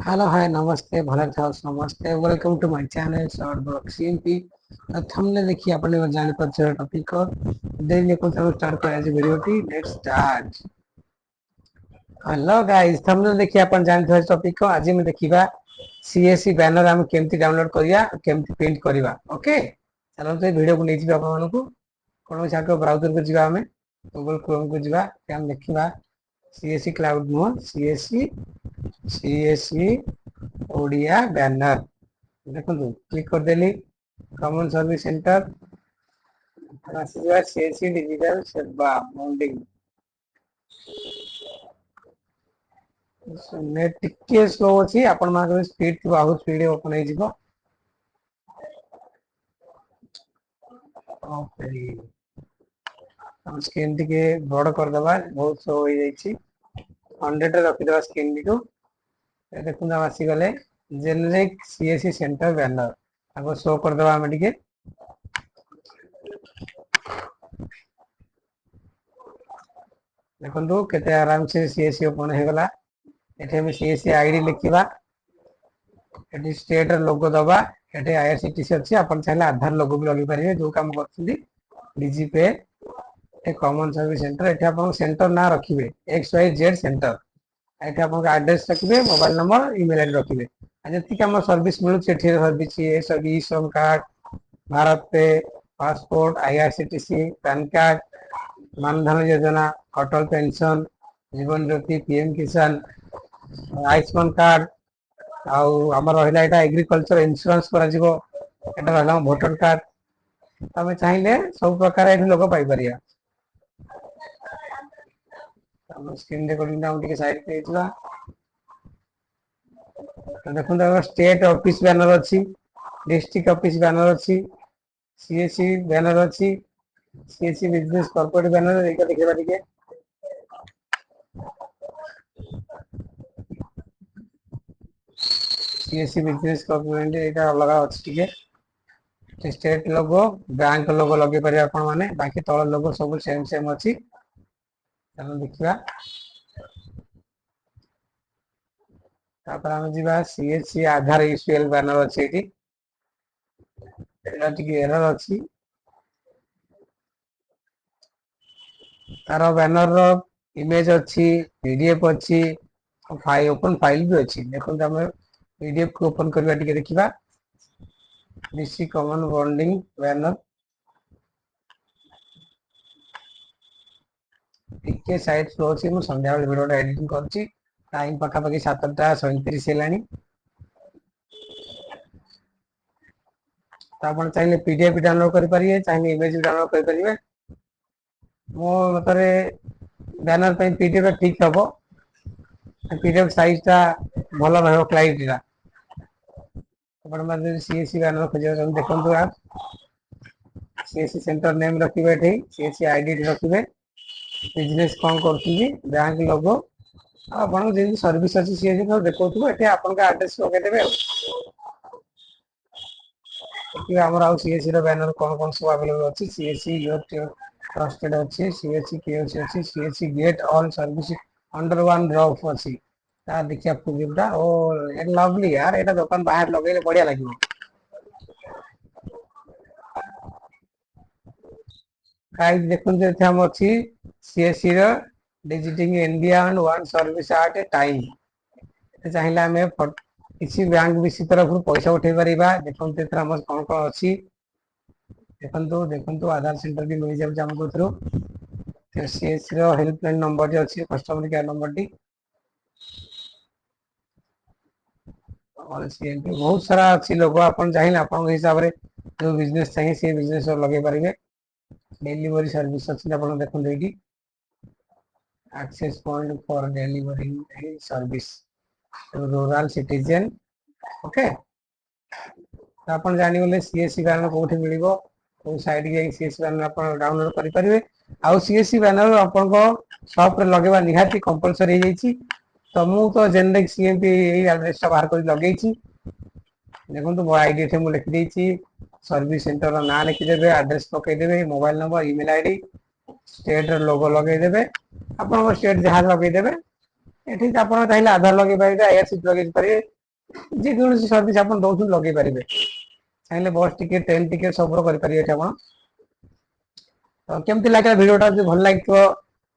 Hello hi नमस्ते भले थाओ नमस्ते welcome to my channel ShortsVlogCmp। हमने देखिए अपने जाने पर टॉपिक और देन को स्टार्ट कर आज video T let's start. Hello guys हमने देखिए अपन जानते टॉपिक को आज में देखिबा CSC बैनर हम केमती डाउनलोड करिया केमती प्रिंट करिवा। ओके चलो तो वीडियो को नहीं अपन मानन को कोन जाके ब्राउजर को जिबा हमें गूगल क्रोम को जिबा हम देखिबा CSC क्लाउड नो CSC ओडिया बैनर देखो क्लिक कर देली कॉमन सर्विस सेंटर आसीबा CSC डिजिटल सेवा माउंटिंग नेट टिके स्लो अछि आपण माके स्पीड थी बहुत स्पीड ओपन हे जिवो। ओके हम स्क्रीन टिके बड़ कर दबा बहुत स्लो हो जाई छी 100 रे रखि दबा स्क्रीन को देखु हम आसी गले जेनेरिक CSC सेंटर बैनर आगो शो कर दबा हम टिके देखो केते आराम से CSC ओपन हे गला एठे हम CSC आईडी लिखिबा एठी स्टेट लोगो दबा एठे IRCTC अछि अपन चाहे आधार लोगो भी लगी पारे जो काम करथि डीजी पे ए कॉमन सर्विस सेंटर एठे अपन सेंटर ना रखिबे XYZ सेंटर एठे अपन एड्रेस रखिबे मोबाइल नंबर ईमेल आईडी रखिबे जति कि हम सर्विस मिलु एठे सर्विस ए सब ई श्रम कार्ड भारत पे पासपोर्ट IRCTC पैन कार्ड मानधन योजना अटल पेंशन जीवन ज्योति PM किसान आयुष्मान कार्ड आउ हमर रहला एटा एग्रीकल्चर इंश्योरेंस करा जिवो एटा रहला वोटर कार्ड तमे चाहिले सब प्रकार एठी लोग पाई परिया हम स्क्रीन रिकॉर्डिंग डाउन टिके साइड पे इतला तो देखो स्टेट ऑफिस बैनर अछि डिस्ट्रिक्ट ऑफिस बैनर अछि CSC बैनर अछि CSC बिजनेस कॉर्पोरेट बैनर एका देखबा टिके CSC बिजनेस कॉर्पोरेट एटा अलग अछि टिके स्टेट लोगो बैंक लोगो लगे पारे आपण माने बाकी तळ लोगो सब सेम सेम अछि चलो देखिबा तापर हम जिबा CSC आधार UCL बैनर अछि एठी एटा टिके एरर अछि तार बैनर रो इमेज अछि PDF अछि फाइल ओपन फाइल भी अछि देखो हम PDF को ओपन करबा टिके देखिबा DC कॉमन बॉन्डिंग बैनर टिके साइड फ्लो अछि मु संध्या बेले वीडियो एडिटिंग करछि टाइम पका पकी 7:37 हेलानी आपण चाहिले PDF डाउनलोड करि परिए चाहिले इमेज डाउनलोड करि परिए मो मतरे बैनर पे PDF ठीक हबो PDF साइज ता भलो रहबो क्लारिटी रा आपण माने CSC बैनर खोजो देखंतु आप CSC सेंटर नेम रखिबे एठी CSC आईडी रखिबे बिजनेस कौन करथि बैंक लोगो आपण जे सर्विस अछि CSC को देखौथु एठी आपण का एड्रेस लगे देबे कि हमर आउ CSC रो बैनर कौन कौन सब अवेलेबल अछि CSC योर ट्रस्टेड अछि CSC KOC अछि CSC get all service under one rough अछि ता देखिया पूरा ओ ए लवली यार एटा दुकान बाहर लगेले बढ़िया लागिवो गाइस देखुन जे हम अछि CSC रो digitising India and one service at a time चाहिला हमें किसी बैंक विषय तरफ पैसा उठे परिबा देखो तेरा हम कौन कौन अछि देखंतु आधार सेंटर भी मिल जाउ हमको थ्रू CSC रो हेल्पलाइन नंबर जे अछि कस्टमर केयर नंबर टी और CMP बहुत सारा अच्छी लोग अपन चाहिए अपन हिसाब रे जो बिजनेस चाहिए से बिजनेस लगे पारे डिलीवरी सर्विस अच्छी आप देखो ये access point for delivery service rural citizen okay अपन जानी गले CSC बैनर कोठी मिलिबो को साइड के CSC बैनर अपन डाउनलोड करि परिबे आ CSC बैनर अपन को शॉप रे लगेबा निहाती कंपलसरी हे जाईची तो मु तो जेनेरिक CMP एई एड्रेस बाहर कर लगे देखो मो आईडी थे मु लिखि देछि सर्विस सेंटर रो नाम लिखि देबे एड्रेस पके देबे mobile number email ID state रो लोगो लगे देबे अपन स्टेट जहां लगे देबे एठी आपण चाहिले आधार लगे पारे IRCTC लगे पारे जे कौन सर्विस आप दौन लगे पारे चाहिए बस टिकेट ट्रेन टिकेट सब करेंगे आप केमती लगे भिडटा जो भल लगे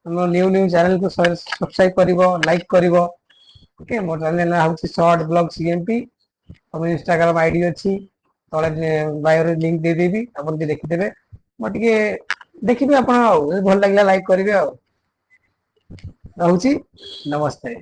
न्यू न्यू चैनल को सब्सक्राइब कर लाइक कर ओके मोर चैनल हूँ शॉर्ट ब्लॉग सीएमपी और इंस्टाग्राम आईडी अच्छी तले बायो लिंक दे देबी अपन भी देखिदेबे मोटे देखिए आप भल लगे लाइक करेंगे रोची नमस्ते।